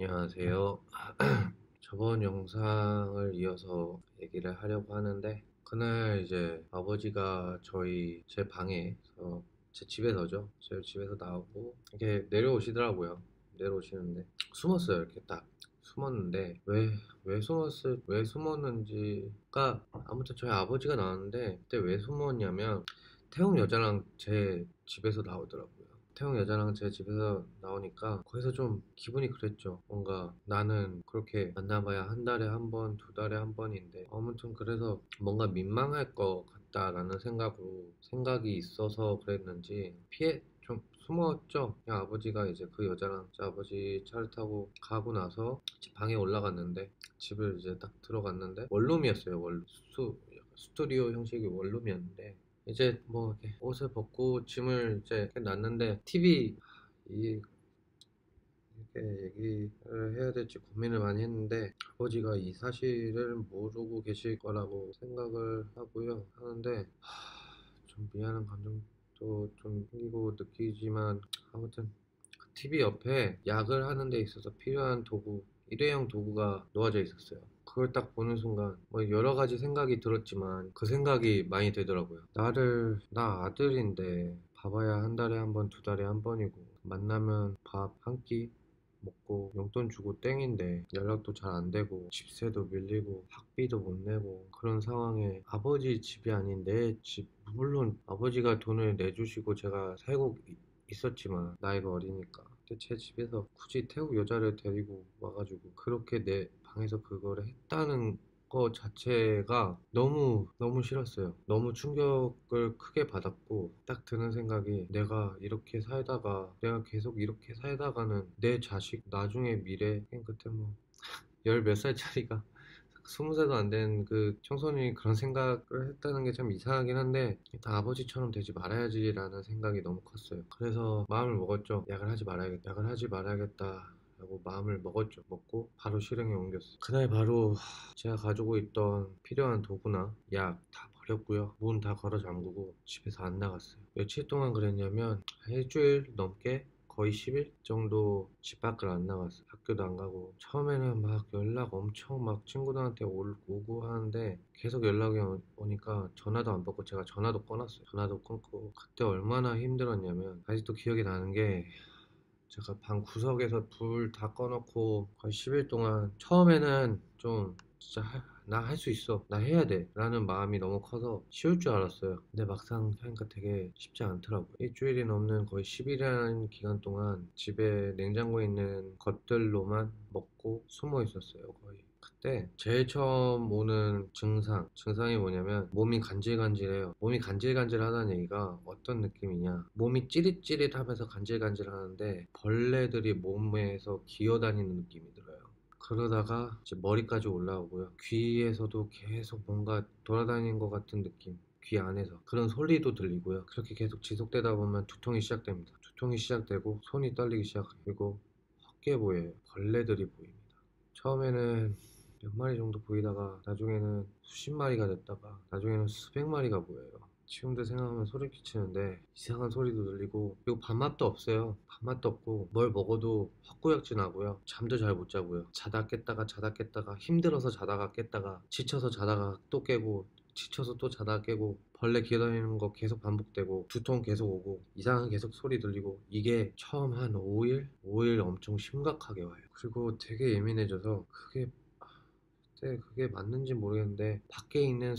안녕하세요. 저번 영상을 이어서 얘기를 하려고 하는데, 그날 이제 아버지가 제 방에서, 제 집에서죠. 제 집에서 나오고 이렇게 내려오시더라고요. 내려오시는데 숨었어요. 이렇게 딱 숨었는데, 왜 숨었는지가, 아무튼 저희 아버지가 나왔는데 그때 왜 숨었냐면, 태국 여자랑 제 집에서 나오더라고요. 태국 여자랑 제 집에서 나오니까 거기서 좀 기분이 그랬죠. 뭔가 나는 그렇게 만나봐야 한 달에 한 번, 두 달에 한 번인데, 아무튼 그래서 뭔가 민망할 것 같다라는 생각이 있어서 그랬는지 좀 숨었죠. 그냥 아버지가 이제 그 여자랑 제 아버지 차를 타고 가고 나서 집 방에 올라갔는데, 집을 이제 딱 들어갔는데 원룸이었어요. 스튜디오 형식의 원룸이었는데, 이제 뭐 이렇게 옷을 벗고 짐을 이제 이렇게 놨는데, 이 이렇게 얘기를 해야 될지 고민을 많이 했는데, 아버지가 이 사실을 모르고 계실 거라고 생각을 하는데, 좀 미안한 감정도 좀 생기고 느끼지만, 아무튼 그 TV 옆에 약을 하는 데 있어서 필요한 도구, 일회용 도구가 놓아져 있었어요. 그걸 딱 보는 순간 뭐 여러 가지 생각이 들었지만, 그 생각이 많이 되더라고요. 나 아들인데 봐봐야 한 달에 한 번, 두 달에 한 번이고, 만나면 밥 한 끼 먹고 용돈 주고 땡인데, 연락도 잘 안 되고 집세도 밀리고 학비도 못 내고, 그런 상황에 아버지 집이 아닌 내 집, 물론 아버지가 돈을 내주시고 제가 살고 있었지만 나이가 어리니까, 근데 제 집에서 굳이 태국 여자를 데리고 와가지고 그렇게 내 방에서 그거를 했다는 거 자체가 너무 너무 싫었어요. 너무 충격을 크게 받았고, 딱 드는 생각이, 내가 계속 이렇게 살다가는 내 자식 나중에 미래, 그때 뭐 열 몇 살짜리가 20살도 안 된 그 청소년이 그런 생각을 했다는 게 참 이상하긴 한데, 일단 아버지처럼 되지 말아야지라는 생각이 너무 컸어요. 그래서 마음을 먹었죠. 약을 하지 말아야겠다 라고 마음을 먹었죠. 먹고 바로 실행에 옮겼어요. 그날 바로 제가 가지고 있던 필요한 도구나 약 다 버렸고요. 문 다 걸어 잠그고 집에서 안 나갔어요. 며칠 동안 그랬냐면, 일주일 넘게, 거의 10일 정도 집 밖을 안 나갔어요. 학교도 안 가고. 처음에는 막 연락 엄청 막 친구들한테 오고 하는데, 계속 연락이 오니까 전화도 안 받고, 제가 전화도 꺼놨어요. 전화도 끊고. 그때 얼마나 힘들었냐면, 아직도 기억이 나는 게, 제가 방 구석에서 불 다 꺼놓고 거의 10일 동안, 처음에는 좀 진짜 나 할 수 있어, 나 해야 돼 라는 마음이 너무 커서 쉬울 줄 알았어요. 근데 막상 하니까 되게 쉽지 않더라고요. 일주일이 넘는 거의 10일이라는 기간 동안 집에 냉장고에 있는 것들로만 먹고 숨어 있었어요, 거의. 그때 제일 처음 오는 증상이 뭐냐면, 몸이 간질간질해요. 몸이 간질간질하다는 얘기가 어떤 느낌이냐, 몸이 찌릿찌릿하면서 간질간질하는데 벌레들이 몸에서 기어다니는 느낌이 들어요. 그러다가 이제 머리까지 올라오고요. 귀에서도 계속 뭔가 돌아다니는 것 같은 느낌, 귀 안에서 그런 소리도 들리고요. 그렇게 계속 지속되다 보면 두통이 시작됩니다. 두통이 시작되고 손이 떨리기 시작해요. 그리고 헛게 보여요. 벌레들이 보입니다. 처음에는 몇 마리 정도 보이다가, 나중에는 수십 마리가 됐다가, 나중에는 수백 마리가 보여요. 지금도 생각하면 소름 끼치는데, 이상한 소리도 들리고, 그리고 밥맛도 없어요. 밥맛도 없고, 뭘 먹어도 헛구역질 나고요. 잠도 잘 못 자고요. 자다 깼다가, 힘들어서 자다가 깼다가, 지쳐서 자다가 또 깨고, 지쳐서 또 자다가 깨고, 벌레 기어다니는 거 계속 반복되고, 두통 계속 오고, 이상한 계속 소리 들리고. 이게 처음 한 5일 엄청 심각하게 와요. 그리고 되게 예민해져서, 그게 맞는지 모르겠는데, 밖에 있는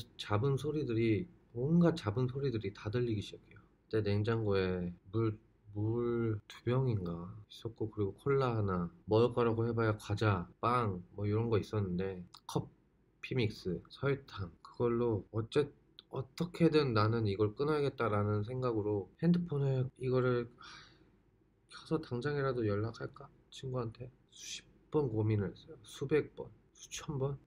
온갖 잡은 소리들이 다 들리기 시작해요. 그때 냉장고에 물 2병인가 있었고, 그리고 콜라 하나, 먹을 거라고 해봐야 과자, 빵, 뭐 이런 거 있었는데, 커피 믹스, 설탕, 그걸로 어떻게든 나는 이걸 끊어야겠다라는 생각으로, 핸드폰을 이거를 켜서 당장이라도 연락할까? 친구한테 수십 번 고민을 했어요. 수백 번, 수천 번.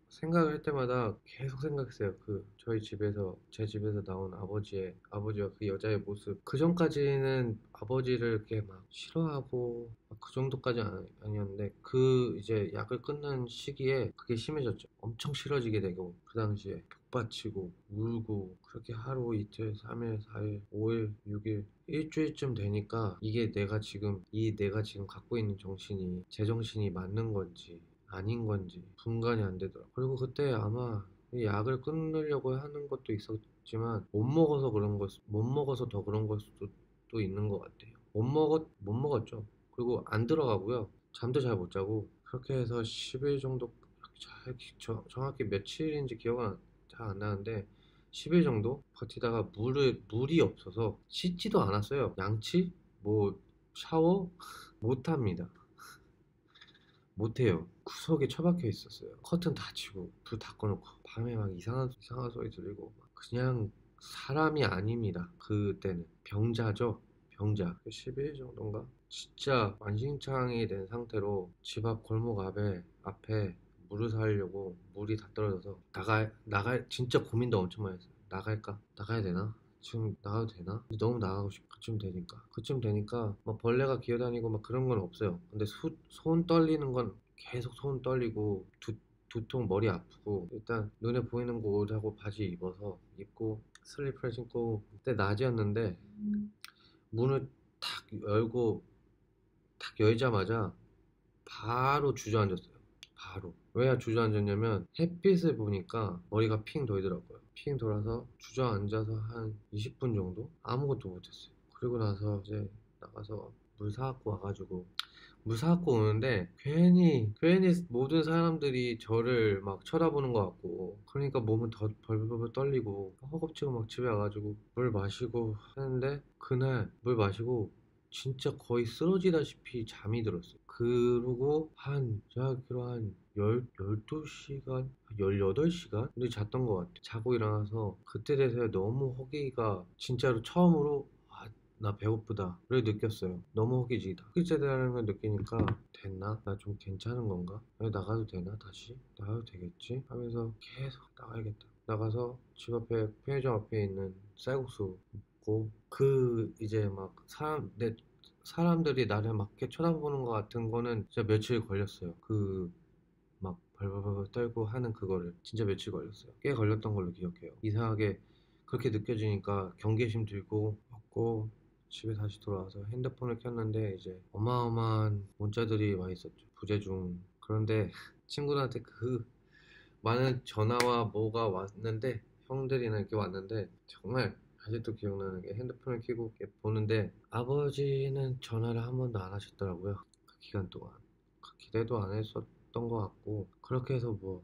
생각을 할 때마다 계속 생각했어요. 그 저희 집에서 제 집에서 나온 아버지와 그 여자의 모습. 그 전까지는 아버지를 이렇게 막 싫어하고 막그 정도까지 아니었는데 그 이제 약을 끊는 시기에 그게 심해졌죠. 엄청 싫어지게 되고 그 당시에 북받치고 울고 그렇게 하루 이틀 3일 4일 5일 6일 일주일쯤 되니까 이게 내가 지금 갖고 있는 정신이 제 정신이 맞는 건지 아닌 건지 분간이 안 되더라고요. 그리고 그때 아마 이 약을 끊으려고 하는 것도 있었지만 못 먹어서 더 그런 걸 수도 또 있는 것 같아요. 못 먹었죠. 그리고 안 들어가고요. 잠도 잘 못 자고 그렇게 해서 10일 정도 정확히 며칠인지 기억은 잘 안 나는데 10일 정도 버티다가 물이 없어서 씻지도 않았어요. 양치? 뭐 샤워? 못 합니다. 못해요. 구석에 처박혀 있었어요. 커튼 닫히고 불 다 꺼놓고 밤에 막 이상한 소리 들리고 막 그냥 사람이 아닙니다. 그때는 병자죠. 병자. 12일 정도인가? 진짜 만신창이 된 상태로 집 앞 골목 앞에 물을 사려고 물이 다 떨어져서 진짜 고민도 엄청 많이 했어요. 나가야 되나? 지금 나가도 되나? 근데 너무 나가고 싶 그쯤 되니까 막 벌레가 기어다니고 막 그런 건 없어요. 근데 손 떨리는 건 계속 손 떨리고 두통 머리 아프고 일단 눈에 보이는 거 옷하고 바지 입고 슬리퍼를 신고 그때 낮이었는데 문을 탁 열고 탁 열자마자 바로 주저앉았어요. 바로. 왜 주저앉았냐면 햇빛을 보니까 머리가 핑 돌더라고요. 핑 돌아서 주저앉아서 한 20분 정도 아무것도 못했어요. 그리고 나서 이제 나가서 물 사갖고 와가지고 물 사갖고 오는데 괜히 모든 사람들이 저를 막 쳐다보는 것 같고 그러니까 몸은 더 벌벌벌 떨리고 허겁지겁 막 집에 와가지고 물 마시고 하는데 그날 물 마시고 진짜 거의 쓰러지다시피 잠이 들었어요. 그러고 제가 알기로 한 12시간, 18시간? 근데 잤던 것 같아요. 자고 일어나서 그때 돼서야 너무 허기가 진짜로 처음으로 나 배고프다. 를 느꼈어요. 너무 허기지다. 허기지다라는 걸 느끼니까 됐나? 나 좀 괜찮은 건가? 아니, 나가도 되나? 다시? 나가도 되겠지? 하면서 계속 나가야겠다. 나가서 집 앞에 편의점 앞에 있는 쌀국수 먹고 이제 막 사람들이 나를 막 이렇게 쳐다보는 것 같은 거는 진짜 며칠 걸렸어요. 막 벌벌벌 떨고 하는 그거를 진짜 며칠 걸렸어요. 꽤 걸렸던 걸로 기억해요. 이상하게 그렇게 느껴지니까 경계심 들고 먹고 집에 다시 돌아와서 핸드폰을 켰는데 이제 어마어마한 문자들이 와 있었죠. 부재중. 그런데 친구들한테 그 많은 전화와 뭐가 왔는데 형들이나 이렇게 왔는데 정말 아직도 기억나는 게 핸드폰을 켜고 이렇게 보는데 아버지는 전화를 한 번도 안 하셨더라고요. 그 기간 동안. 기대도 안 했었던 것 같고 그렇게 해서 뭐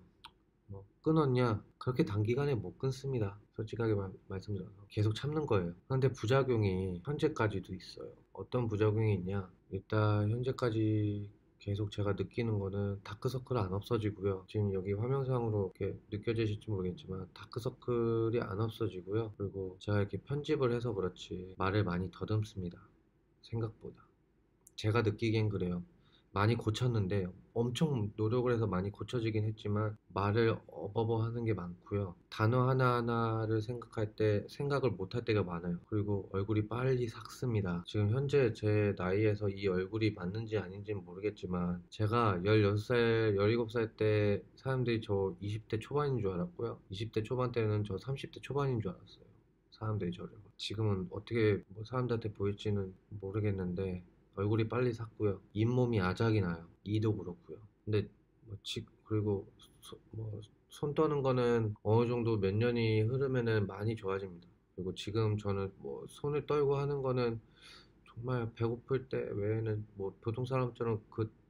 끊었냐? 그렇게 단기간에 못 끊습니다. 솔직하게 말씀드려서 계속 참는 거예요. 그런데 부작용이 현재까지도 있어요. 어떤 부작용이 있냐? 일단 현재까지 계속 제가 느끼는 거는 다크서클 안 없어지고요. 지금 여기 화면상으로 이렇게 느껴지실지 모르겠지만 다크서클이 안 없어지고요. 그리고 제가 이렇게 편집을 해서 그렇지 말을 많이 더듬습니다. 생각보다. 제가 느끼기엔 그래요. 많이 고쳤는데 엄청 노력을 해서 많이 고쳐지긴 했지만 말을 어버버 하는 게 많고요. 단어 하나하나를 생각을 못할 때가 많아요. 그리고 얼굴이 빨리 삭습니다. 지금 현재 제 나이에서 이 얼굴이 맞는지 아닌지는 모르겠지만 제가 16살, 17살 때 사람들이 저 20대 초반인 줄 알았고요. 20대 초반 때는 저 30대 초반인 줄 알았어요. 사람들이 저를. 지금은 어떻게 뭐 사람들한테 보일지는 모르겠는데 얼굴이 빨리 삭고요. 잇몸이 아작이 나요. 이도 그렇고요. 근데 그리고 손 떠는 거는 어느 정도 몇 년이 흐르면은 많이 좋아집니다. 그리고 지금 저는 뭐 손을 떨고 하는 거는 정말 배고플 때 외에는 뭐 보통 사람처럼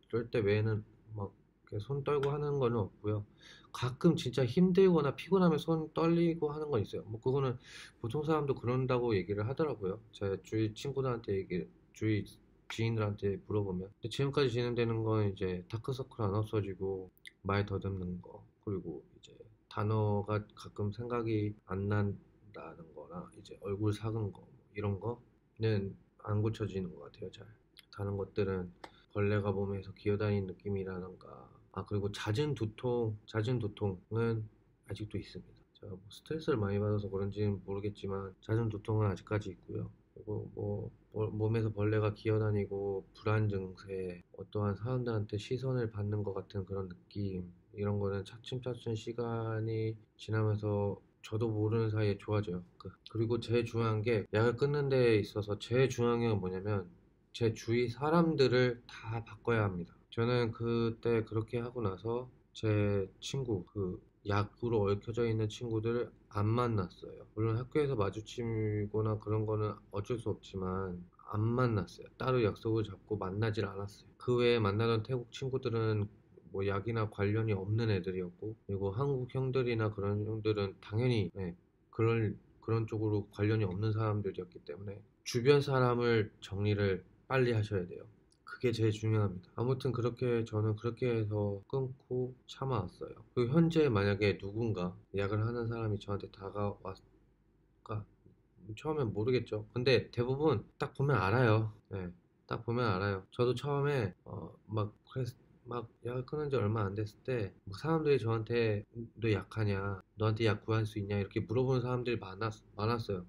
그럴 때 외에는 막 이렇게 손 떨고 하는 거는 없고요. 가끔 진짜 힘들거나 피곤하면 손 떨리고 하는 건 있어요. 뭐 그거는 보통 사람도 그런다고 얘기를 하더라고요. 제 주위 지인들한테 물어보면. 근데 지금까지 진행되는 건 이제 다크서클 안 없어지고 말 더듬는 거 그리고 이제 단어가 가끔 생각이 안 난다는 거나 이제 얼굴 작은 거 이런 거는 안 고쳐지는 것 같아요, 잘. 다른 것들은 벌레가 몸에서 기어다니는 느낌이라던가 그리고 잦은 두통은 아직도 있습니다. 제가 뭐 스트레스를 많이 받아서 그런지는 모르겠지만 잦은 두통은 아직까지 있고요. 그리고 몸에서 벌레가 기어다니고 불안 증세, 어떠한 사람들한테 시선을 받는 것 같은 그런 느낌, 이런 거는 차츰차츰 시간이 지나면서 저도 모르는 사이에 좋아져요. 그리고 제일 중요한 게, 약을 끊는 데 있어서 제일 중요한 게 뭐냐면 제 주위 사람들을 다 바꿔야 합니다. 저는 그때 그렇게 하고 나서 제 친구, 약으로 얽혀져 있는 친구들을 안 만났어요. 물론 학교에서 마주치거나 그런 거는 어쩔 수 없지만 안 만났어요. 따로 약속을 잡고 만나질 않았어요. 그 외에 만나던 태국 친구들은 뭐 약이나 관련이 없는 애들이었고, 그리고 한국 형들이나 그런 형들은 당연히 그런 쪽으로 관련이 없는 사람들이었기 때문에 주변 사람을 정리를 빨리 하셔야 돼요. 그게 제일 중요합니다. 아무튼 그렇게 저는 그렇게 해서 끊고 참아왔어요. 그리고 현재 만약에 누군가 약을 하는 사람이 저한테 다가왔까, 처음엔 모르겠죠. 근데 대부분 딱 보면 알아요. 네, 딱 보면 알아요. 저도 처음에 막 약을 끊은 지 얼마 안 됐을 때 뭐 사람들이 저한테 너 약하냐, 너한테 약 구할 수 있냐, 이렇게 물어보는 사람들이 많았어요.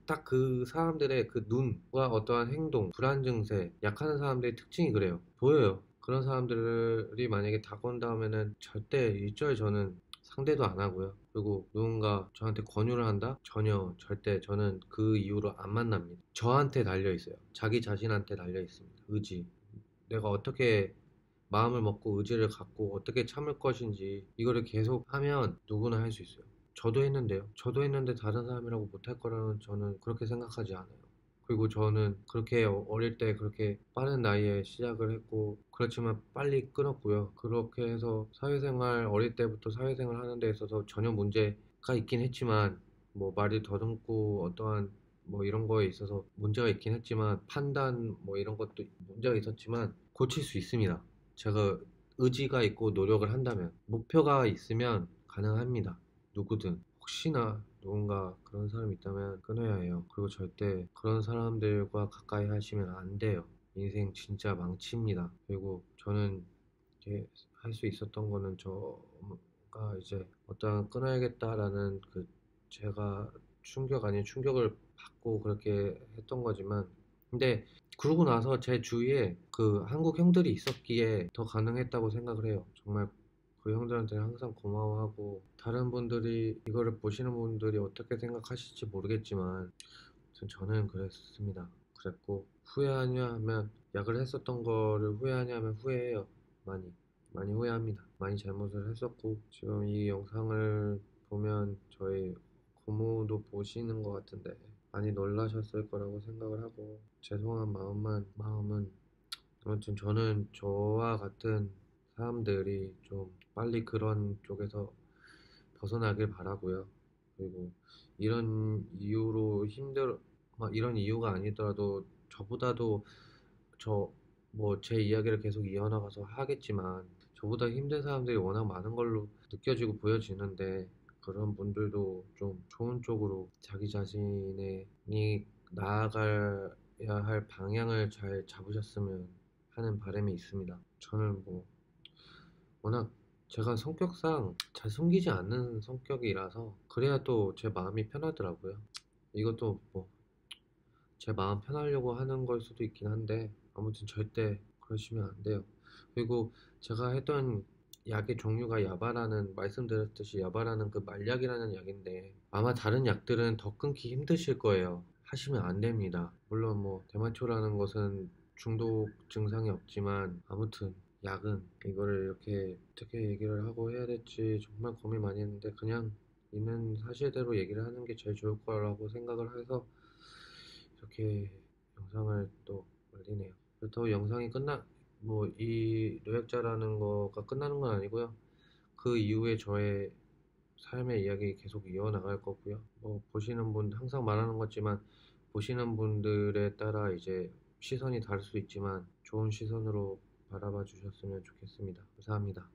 딱 그 사람들의 그 눈과 어떠한 행동, 불안 증세, 약하는 사람들의 특징이 그래요. 보여요. 그런 사람들이 만약에 다가온다면은 절대 일절 저는 상대도 안 하고요. 그리고 누군가 저한테 권유를 한다? 전혀, 절대 저는 그 이후로 안 만납니다. 저한테 달려 있어요. 자기 자신한테 달려 있습니다. 의지. 내가 어떻게 마음을 먹고 의지를 갖고 어떻게 참을 것인지, 이거를 계속 하면 누구나 할 수 있어요. 저도 했는데요. 저도 했는데 다른 사람이라고 못할 거라는 저는 그렇게 생각하지 않아요. 그리고 저는 그렇게 어릴 때 그렇게 빠른 나이에 시작을 했고, 그렇지만 빨리 끊었고요. 그렇게 해서 어릴 때부터 사회생활 하는 데 있어서 전혀 문제가 있긴 했지만, 뭐 말이 더듬고 어떠한 뭐 이런 거에 있어서 문제가 있긴 했지만, 판단 뭐 이런 것도 문제가 있었지만 고칠 수 있습니다. 제가 의지가 있고 노력을 한다면, 목표가 있으면 가능합니다. 누구든. 혹시나 누군가 그런 사람이 있다면 끊어야 해요. 그리고 절대 그런 사람들과 가까이 하시면 안 돼요. 인생 진짜 망칩니다. 그리고 저는 이렇게 할 수 있었던 거는, 저가 이제 어떤 끊어야겠다라는 제가 충격 아닌 충격을 받고 그렇게 했던 거지만, 근데 그러고 나서 제 주위에 한국 형들이 있었기에 더 가능했다고 생각을 해요. 정말 그 형들한테는 항상 고마워하고, 다른 분들이 이거를 보시는 분들이 어떻게 생각하실지 모르겠지만 아무튼 저는 그랬습니다. 그랬고, 후회하냐 하면, 약을 했었던 거를 후회하냐 하면 후회해요. 많이 많이 후회합니다. 많이 잘못을 했었고, 지금 이 영상을 보면 저희 고모도 보시는 것 같은데 많이 놀라셨을 거라고 생각을 하고, 죄송한 마음은, 아무튼 저는 저와 같은 사람들이 좀 빨리 그런 쪽에서 벗어나길 바라고요. 그리고 이런 이유로 이런 이유가 아니더라도 저보다도, 제 이야기를 계속 이어나가서 하겠지만, 저보다 힘든 사람들이 워낙 많은 걸로 느껴지고 보여지는데, 그런 분들도 좀 좋은 쪽으로 자기 자신이 나아가야 할 방향을 잘 잡으셨으면 하는 바람이 있습니다. 저는 워낙 제가 성격상 잘 숨기지 않는 성격이라서 그래야 또 제 마음이 편하더라고요. 이것도 제 마음 편하려고 하는 걸 수도 있긴 한데, 아무튼 절대 그러시면 안 돼요. 그리고 제가 했던 약의 종류가 말씀드렸듯이 야바라는 그 말약이라는 약인데, 아마 다른 약들은 더 끊기 힘드실 거예요. 하시면 안 됩니다. 물론 대마초라는 것은 중독 증상이 없지만, 아무튼 약은 이거를 이렇게 어떻게 얘기를 하고 해야 될지 정말 고민 많이 했는데, 그냥 있는 사실대로 얘기를 하는 게 제일 좋을 거라고 생각을 해서 이렇게 영상을 또 올리네요. 그렇다고 영상이 이 노약자라는 거가 끝나는 건 아니고요. 그 이후에 저의 삶의 이야기 계속 이어나갈 거고요. 항상 말하는 거지만, 보시는 분들에 따라 이제 시선이 다를 수 있지만 좋은 시선으로 바라봐 주셨으면 좋겠습니다. 감사합니다.